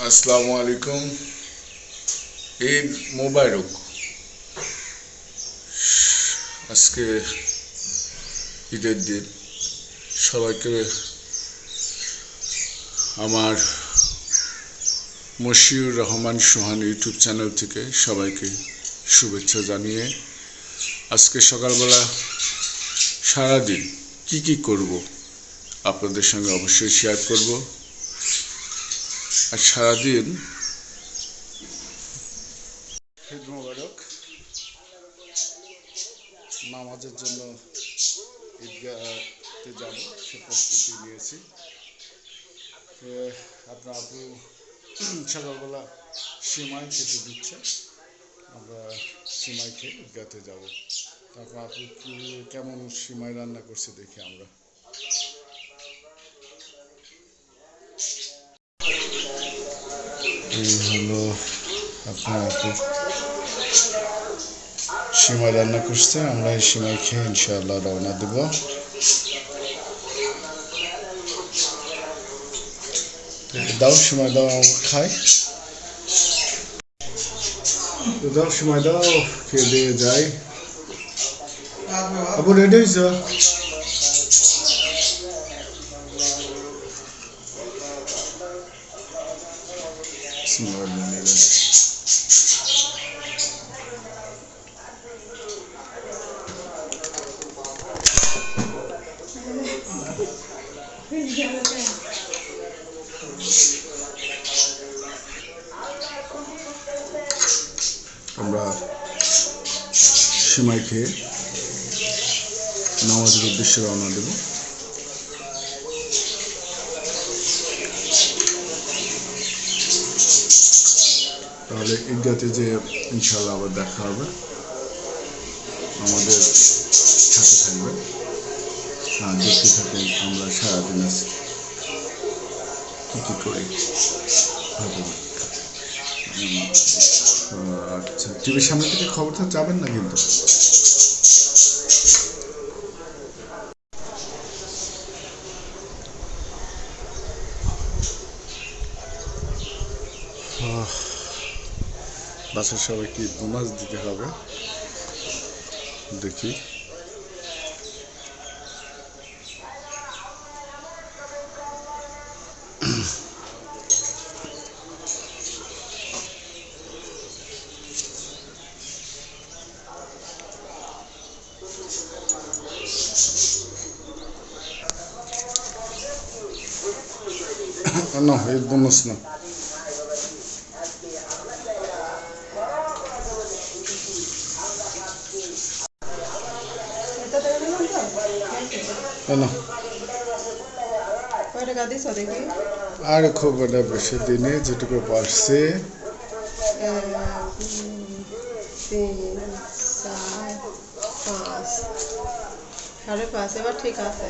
আসসালামু আলাইকুম। ঈদ মোবারক। আজকে ঈদের দিন। সবাইকে আমার মশিউর রহমান সোহান ইউটিউব চ্যানেল থেকে সবাইকে শুভেচ্ছা জানিয়ে আজকে সকালবেলা সারাদিন কি করব আপনাদের সঙ্গে অবশ্যই শেয়ার করব। আর সারাদিন ঈদ মোবারক। নামাজের জন্য ঈদগাহতে যাব সে প্রস্তুতি নিয়েছি। আপনার আপু সকালবেলা সিমাই খেতে দিচ্ছে, আমরা সিমাই খেয়ে ঈদগাহতে যাবো। তারপর আপু কেমন সিমাই রান্না করছে দেখি আমরা। এই হলো আপনার আপু সিমাই রান্না করছে, আমরা এই সিমাই খেয়ে ইনশাআল্লাহ রওনা দেব। দাও সিমাই দাও, খাই দাও সিমাই দাও, খেয়ে দিয়ে যাই। আপু রেডি হয়েছ? আমরা সিমাই খেয়ে নামাজের উদ্দেশ্যে রওনা দেব। তাহলে ঈদগাহতে যে ইনশাআল্লাহ আবার দেখা হবে। আমাদের সাথে থাকবে, দেখতে থাকেন আমরা সারাদিন আছি কি করি। আচ্ছা, টিভির সামনে থেকে খবরটা যাবেন না কিন্তু। বাসার সবাইকে নামাজ দিতে হবে, দেখি। No, jednomyślno. No. আর খুব একটা বেশি দিনে যেটুকু পারছে। 5.5 এবার ঠিক আছে।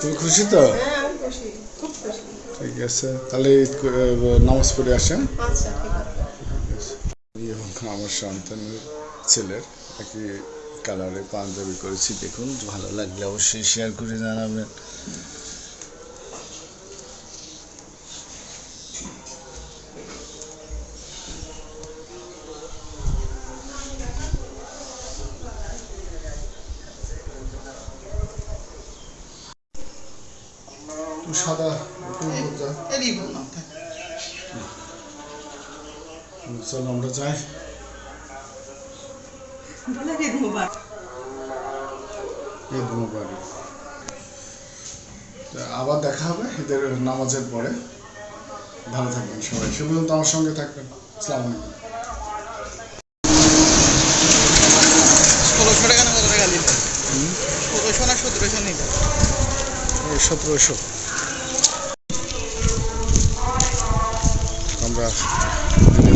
তুমি খুশি তো? হ্যাঁ, আমি খুশি, খুব খুশি। ঠিক আছে, তাহলে নামাজ পড়ে আসেন। আচ্ছা, ঠিক আছে। আমার সন্তানের ছেলের একই কালারে পাঞ্জাবি করেছি, দেখুন। ভালো লাগলে অবশ্যই শেয়ার করে জানাবেন। সাদা চলো আমরা যাই। ঈদ মোবারক। আবার দেখা হবে ঈদের নামাজের পরে। ভালো থাকবেন সবাই, সে পর্যন্ত আমার সঙ্গে থাকবেন। আসসালামু আলাইকুম। 1600 টাকা না, কত টাকা নিবে? 1600 না 1700 নিবে? 1700। আমরা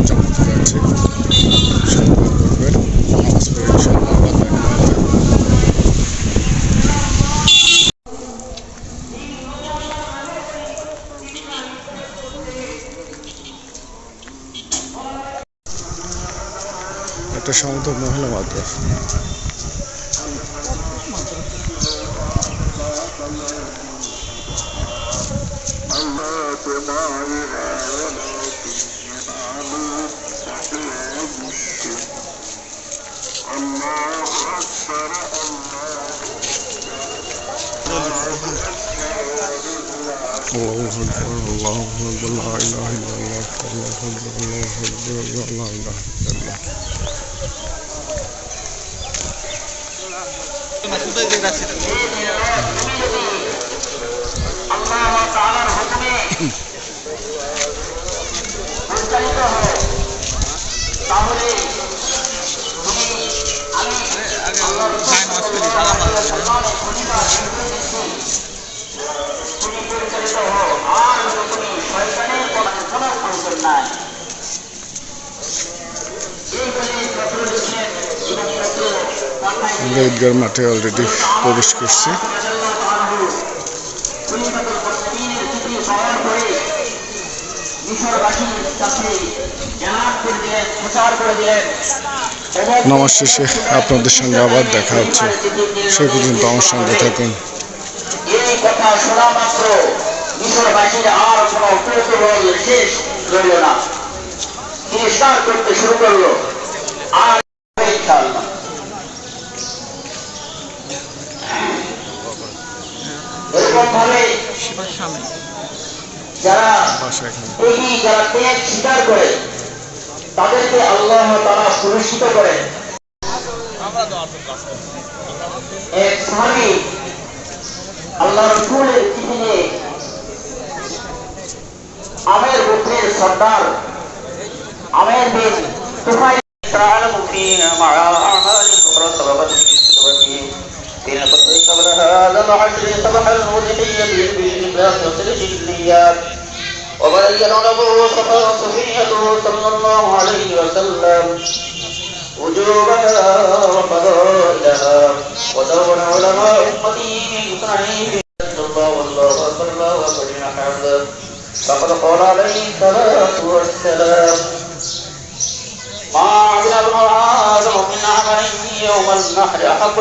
চমকতে যাচ্ছি, সম্মান করবেন। নামাজ পড়ে ইনশাআল্লাহ আল্লাহ তাআলা। একটা শান্ত মহিলা মাদ্রাসা। Allah الله أكبر الله أكبر لا إله إلا الله الله أكبر الله أكبر لا إله إلا الله না শুধু যে রাখছি আল্লাহ তাআলার হুকুমে পরিচালিত হও তাহলে তুমি আমি আল্লাহর গায়ে নামাজ পড়ি সালাম তুমি পরিচালিত হও আর তুমি শয়তানের বঞ্চনা করবে না এই বলে রাসূল বলেছেন আমরা ঈদগাহ মাঠে অলরেডি প্রবেশ করছি। নামাজ শেষে আপনাদের সঙ্গে আবার দেখা হচ্ছে, সে পর্যন্ত আমার সঙ্গে থাকুন। এই কথা শোনা মাত্র মিশরবাসীর আর কোনো কৌতূহল শেষ রইল না, তিরস্কার করতে শুরু করলো। আর ইনশাআল্লাহ এরকম ভাবে সামনে যারা বাসা এখানে যারা ত্যাগ স্বীকার করে তাদেরকে আল্লাহ তাআলা পুরস্কৃত করেন। এক সাহাবী আল্লাহ রাসূলের চিঠি নিয়ে আমের গোত্রের সর্দার আমের বিন তুফাইল تعلم فيها مع أعمال أخرى سبقت في سبقه في الفصل قبل هذا العشر صبح الموضحية بالإبلاغ وتلك النيات وبين له صفيته صلى الله عليه وسلم وجوبها وفضائلها ودور علماء أمته من صنعه الله والله أكبر الله أكبر حمدا فقد قال عليه الصلاة والسلام ما عمل ابن آدم من عمل يوم النحر أحق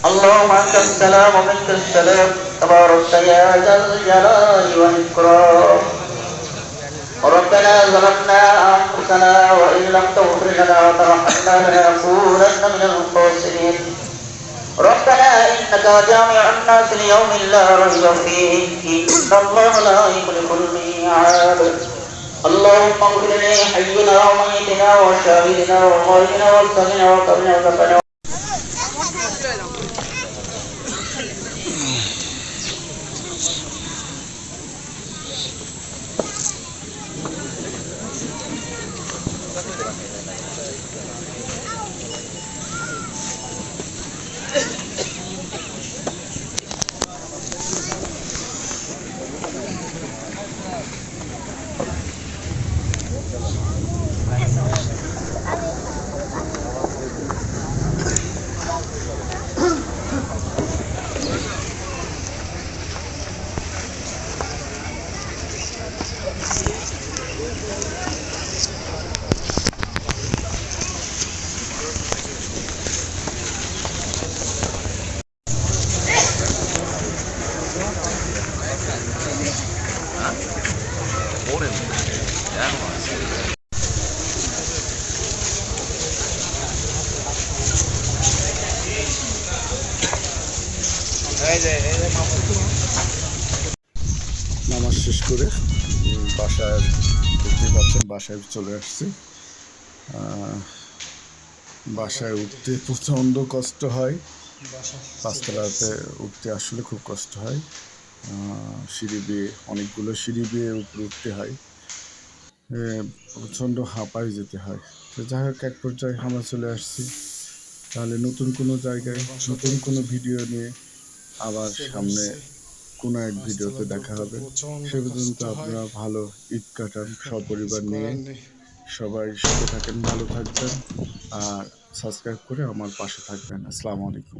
اللهم أنت السلام ومنك السلام تبارك يا ذا الجلال والإكرام ربنا ظلمنا أنفسنا وإن لم تغفر لنا وترحمنا لنكونن من الخاسرين ربنا إنك جامع الناس ليوم لا ريب فيه إن الله لا يخلف الميعاد اللهم اغفر لحينا وميتنا وشاهدنا وغائبنا وارزقنا وقبلنا وكفنا নামাজ শেষ করে বাসায় দেখতে পাচ্ছেন বাসায় চলে আসছি। বাসায় উঠতে প্রচণ্ড কষ্ট হয়, পাঁচতলাতে উঠতে আসলে খুব কষ্ট হয়। সিঁড়ি দিয়ে অনেকগুলো সিঁড়ি দিয়ে উপরে উঠতে হয়, প্রচণ্ড হাঁপায় যেতে হয়। তো যাই হোক এক পর্যায়ে আমরা চলে আসছি। তাহলে নতুন কোনো জায়গায় নতুন কোনো ভিডিও নিয়ে আবার সামনে কোনো এক ভিডিওতে দেখা হবে। সে পর্যন্ত আপনারা ভালো ঈদ কাটান সপরিবার নিয়ে, সবাই সুখে থাকেন, ভালো থাকবেন আর সাবস্ক্রাইব করে আমার পাশে থাকবেন। আসসালামু আলাইকুম।